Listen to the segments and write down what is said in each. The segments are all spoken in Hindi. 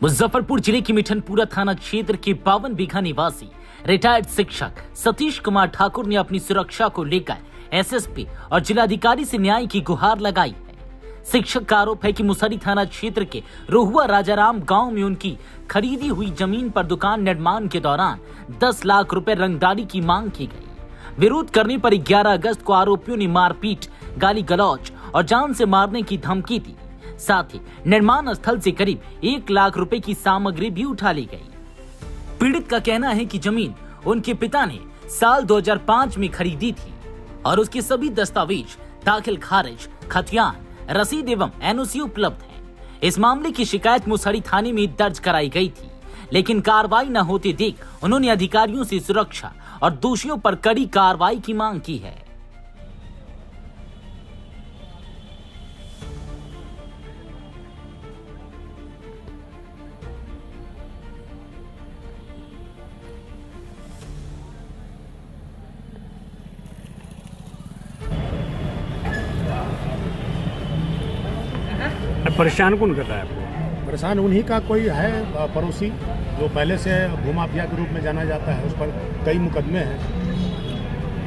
मुजफ्फरपुर जिले की मिठनपुरा थाना क्षेत्र के 52 बीघा निवासी रिटायर्ड शिक्षक सतीश कुमार ठाकुर ने अपनी सुरक्षा को लेकर एसएसपी और जिलाधिकारी से न्याय की गुहार लगाई है। शिक्षक का आरोप है कि मुसहरी थाना क्षेत्र के रोहुआ राजाराम गांव में उनकी खरीदी हुई जमीन पर दुकान निर्माण के दौरान 10 लाख रुपए रंगदारी की मांग की गई। विरोध करने पर 11 अगस्त को आरोपियों ने मारपीट, गाली गलौज और जान से मारने की धमकी दी। साथ ही निर्माण स्थल से करीब 1 लाख रुपए की सामग्री भी उठा ली गई। पीड़ित का कहना है कि जमीन उनके पिता ने साल 2005 में खरीदी थी और उसके सभी दस्तावेज, दाखिल खारिज, खतियान, रसीद एवं एनओसी उपलब्ध हैं। इस मामले की शिकायत मुसहरी थाने में दर्ज कराई गई थी, लेकिन कार्रवाई न होते देख उन्होंने अधिकारियों से सुरक्षा और दोषियों पर कड़ी कार्रवाई की मांग की है। परेशान कौन कर रहा है आपको? परेशान उन्हीं का कोई है पड़ोसी जो पहले से भूमाफिया के रूप में जाना जाता है, उस पर कई मुकदमे हैं।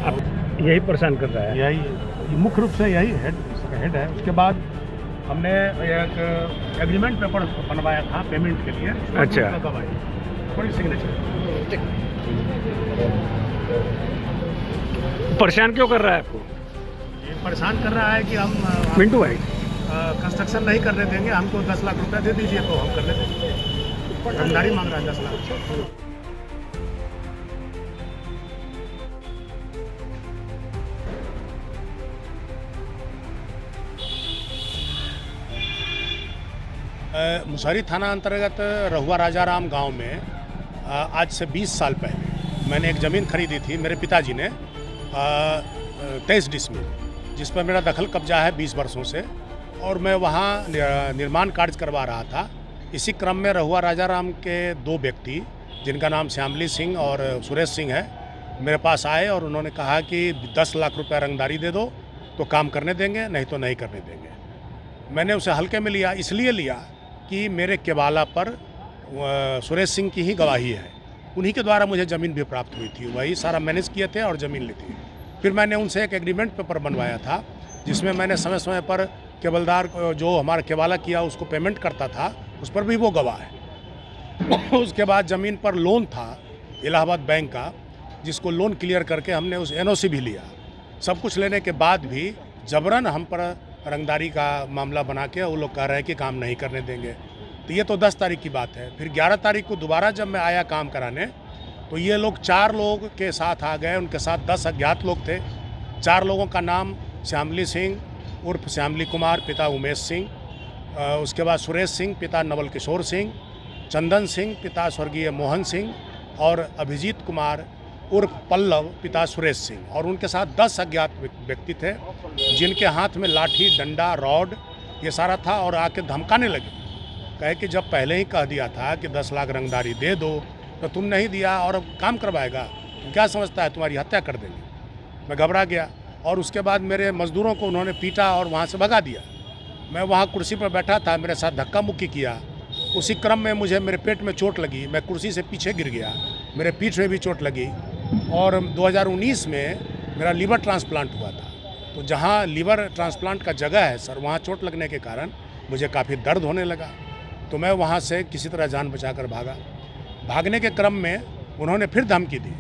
अब यही परेशान कर रहा है? यही मुख्य रूप से यही हेड है। उसके बाद हमने एक एग्रीमेंट पेपर बनवाया था पेमेंट के लिए। अच्छा, थोड़ी सिग्नेचर। परेशान क्यों कर रहा है आपको? ये परेशान कर रहा है कि हम मिंटू भाई कंस्ट्रक्शन नहीं करने देंगे, हमको 10 लाख रुपया दे दीजिए तो हम करने देंगे। रंगदारी मांग रहा है 10 लाख। मुसहरी थाना अंतर्गत रहुआ राजाराम गांव में आज से 20 साल पहले मैंने एक ज़मीन खरीदी थी मेरे पिताजी ने 23 डिसमिल, जिस पर मेरा दखल कब्जा है 20 वर्षों से, और मैं वहाँ निर्माण कार्य करवा रहा था। इसी क्रम में रहुआ राजाराम के 2 व्यक्ति जिनका नाम श्यामली सिंह और सुरेश सिंह है, मेरे पास आए और उन्होंने कहा कि 10 लाख रुपया रंगदारी दे दो तो काम करने देंगे, नहीं तो नहीं करने देंगे। मैंने उसे हल्के में लिया, इसलिए लिया कि मेरे केवाला पर सुरेश सिंह की ही गवाही है। उन्हीं के द्वारा मुझे ज़मीन भी प्राप्त हुई थी, वही सारा मैनेज किए थे और ज़मीन ली थी। फिर मैंने उनसे एक एग्रीमेंट पेपर बनवाया था, जिसमें मैंने समय समय पर केवलदार जो हमारा केवाला किया उसको पेमेंट करता था, उस पर भी वो गवाह है। उसके बाद ज़मीन पर लोन था इलाहाबाद बैंक का, जिसको लोन क्लियर करके हमने उस एनओसी भी लिया। सब कुछ लेने के बाद भी जबरन हम पर रंगदारी का मामला बना के वो लोग कह रहे हैं कि काम नहीं करने देंगे। तो ये तो 10 तारीख की बात है। फिर 11 तारीख को दोबारा जब मैं आया काम कराने, तो ये लोग 4 लोग के साथ आ गए, उनके साथ 10 अज्ञात लोग थे। 4 लोगों का नाम श्यामली सिंह उर्फ श्यामली कुमार पिता उमेश सिंह, उसके बाद सुरेश सिंह पिता नवल किशोर सिंह, चंदन सिंह पिता स्वर्गीय मोहन सिंह और अभिजीत कुमार उर्फ पल्लव पिता सुरेश सिंह, और उनके साथ 10 अज्ञात व्यक्ति थे जिनके हाथ में लाठी, डंडा, रॉड ये सारा था, और आके धमकाने लगे। कहे कि जब पहले ही कह दिया था कि 10 लाख रंगदारी दे दो तो तुम नहीं दिया और अब काम करवाएगा, क्या समझता है तुम्हारी हत्या कर देंगे। मैं घबरा गया और उसके बाद मेरे मजदूरों को उन्होंने पीटा और वहाँ से भगा दिया। मैं वहाँ कुर्सी पर बैठा था, मेरे साथ धक्का मुक्की किया। उसी क्रम में मुझे मेरे पेट में चोट लगी, मैं कुर्सी से पीछे गिर गया, मेरे पीठ में भी चोट लगी। और 2019 में मेरा लीवर ट्रांसप्लांट हुआ था, तो जहाँ लीवर ट्रांसप्लांट का जगह है सर, वहाँ चोट लगने के कारण मुझे काफ़ी दर्द होने लगा। तो मैं वहाँ से किसी तरह जान बचाकर भागा। भागने के क्रम में उन्होंने फिर धमकी दी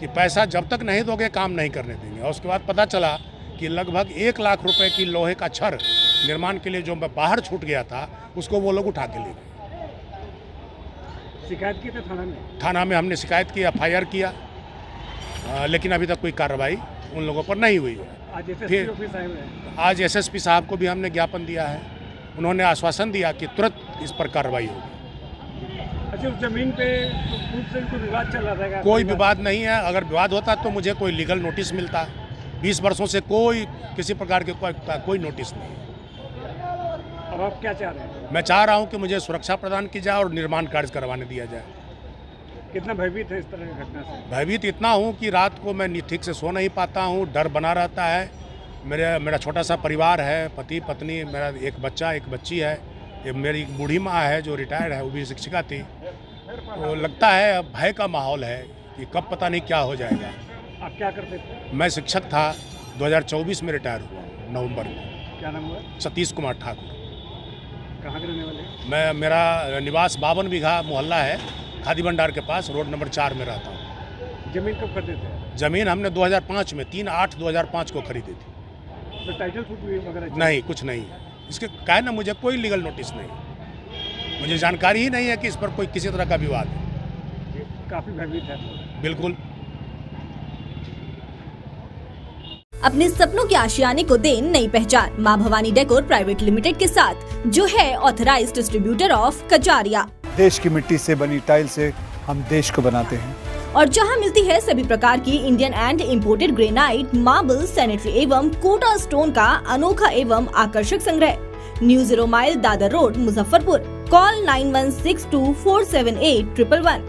कि पैसा जब तक नहीं दोगे काम नहीं करने देंगे। और उसके बाद पता चला कि लगभग 1 लाख रुपए की लोहे का छड़ निर्माण के लिए जो मैं बाहर छूट गया था, उसको वो लोग उठा के ले गए। शिकायत की थी थाना में? थाना में हमने शिकायत की, FIR किया, लेकिन अभी तक कोई कार्रवाई उन लोगों पर नहीं हुई है। फिर आज SSP साहब को भी हमने ज्ञापन दिया है। उन्होंने आश्वासन दिया कि तुरंत इस पर कार्रवाई होगी। अच्छा, उस जमीन पे कोई विवाद चल रहा था? कोई विवाद नहीं है। अगर विवाद होता तो मुझे कोई लीगल नोटिस मिलता। 20 वर्षों से कोई किसी प्रकार के कोई नोटिस नहीं। अब आप क्या चाह रहे हैं? मैं चाह रहा हूं कि मुझे सुरक्षा प्रदान की जाए और निर्माण कार्य करवाने दिया जाए। कितना भयभीत है इस तरह की घटना से? भयभीत इतना हूं कि रात को मैं ठीक से सो नहीं पाता हूं, डर बना रहता है। मेरा छोटा सा परिवार है, पति पत्नी, मेरा एक बच्चा एक बच्ची है, ये मेरी एक बूढ़ी माँ है जो रिटायर्ड है, वो भी शिक्षिका थी। तो लगता है अब भय का माहौल है कि कब पता नहीं क्या हो जाएगा। आप क्या करते थे? मैं शिक्षक था, 2024 में रिटायर हुआ हूँ, नवंबर में। क्या नाम हुआ? सतीश कुमार ठाकुर। कहाँ के रहने वाले? मैं, मेरा निवास 52 बीघा मोहल्ला है, खादी भंडार के पास, रोड नंबर 4 में रहता हूँ। जमीन कब खरीदे थे? ज़मीन हमने 2005 में 3/8/2005 को खरीदी थी। तो टाइटल फुट वगैरह? नहीं, कुछ नहीं। इसके क्या है ना, मुझे कोई लीगल नोटिस नहीं, मुझे जानकारी ही नहीं है कि इस पर कोई किसी तरह का विवाद है। काफ़ी भयभीत है। बिल्कुल। अपने सपनों के आशियाने को दे नई पहचान। मां भवानी डेकोर प्राइवेट लिमिटेड के साथ, जो है ऑथराइज्ड डिस्ट्रीब्यूटर ऑफ कजारिया। देश की मिट्टी से बनी टाइल से हम देश को बनाते हैं, और जहां मिलती है सभी प्रकार की Indian and imported granite, marble, sanitary एवं कोटा स्टोन का अनोखा एवं आकर्षक संग्रह। New 0 mile, Dadar road, Muzaffarpur. Call 9162478111।